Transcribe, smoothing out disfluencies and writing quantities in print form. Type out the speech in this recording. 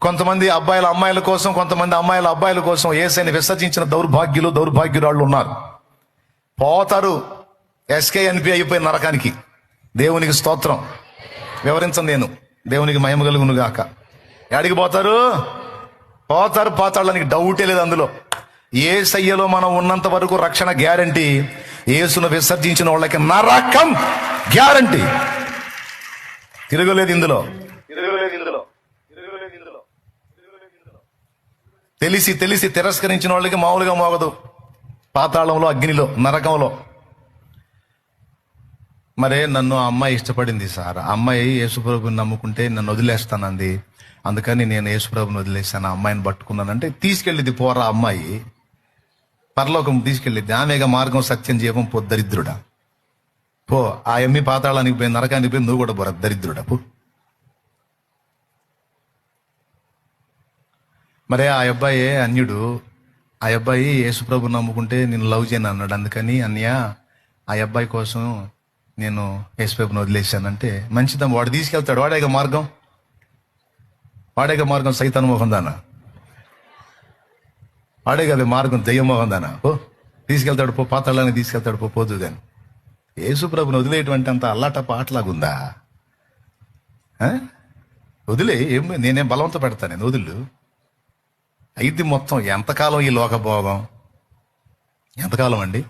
కొంతమంది అబ్బాయిల అమ్మాయిల కోసం, కొంతమంది అమ్మాయిల అబ్బాయిల కోసం యేసుని విసర్జించిన దౌర్భాగ్యురాళ్ళు ఉన్నారు. పోతారు SKNP అయిపోయి నరకానికి. దేవునికి స్తోత్రం. వివరించను నేను, దేవునికి మహిమ కలుగును గాక. ఎక్కడికి పోతారు? పోతాళ్ళనికి డౌటే లేదు అందులో. యేసయ్యలో మనం ఉన్నంత వరకు రక్షణ గ్యారంటీ. యేసును విసర్జించిన వాళ్ళకి నరకం గ్యారంటీ. తిరగలేదు ఇందులో. తెలిసి తిరస్కరించిన వాళ్ళకి మామూలుగా మోగదు. పాతాళంలో, అగ్నిలో, నరకంలో. మరే నన్ను ఆ అమ్మాయి ఇష్టపడింది సార్, ఆ అమ్మాయి యేసుప్రభుని నమ్ముకుంటే నన్ను వదిలేస్తానంది, అందుకని నేను యేసుప్రభుని వదిలేస్తాను, ఆ అమ్మాయిని పట్టుకున్నానంటే తీసుకెళ్ళింది పోరా అమ్మాయి, పరలోకం తీసుకెళ్ళిద్ది. ఆమెగా మార్గం, సత్యం, జీవం. పో దరిద్రుడా పో. ఆ ఎమ్మి పాతాళానికి పోయి, నరకానికి పోయి, నువ్వు కూడా పోరా దరిద్రుడా పో. మరే ఆ అబ్బాయి అన్యుడు. ఆ అబ్బాయి యేసుప్రభుని నమ్ముకుంటే నేను లవ్ చేయను అన్నాడు. అందుకని అన్య ఆ అబ్బాయి కోసం నేను యేసుప్రభుని వదిలేశానంటే మంచిదమ్మ. వాడు తీసుకెళ్తాడు. వాడేగా మార్గం. సైతాన్ మోహం దానా వాడే కదా మార్గం. దెయ్యం మోహం దానా పో. తీసుకెళ్తాడు పో, పాతాళాన్ని తీసుకెళ్తాడు పో. పోదు కానీ యేసుప్రభుని వదిలేటువంటి అంత అల్లాటప్ప ఆటలాగుందా? వదిలే. నేనేం బలవంత పెడతా, నేను వదిలు. అయితే మొత్తం ఎంతకాలం ఈ లోకభోగం? ఎంతకాలం అండి?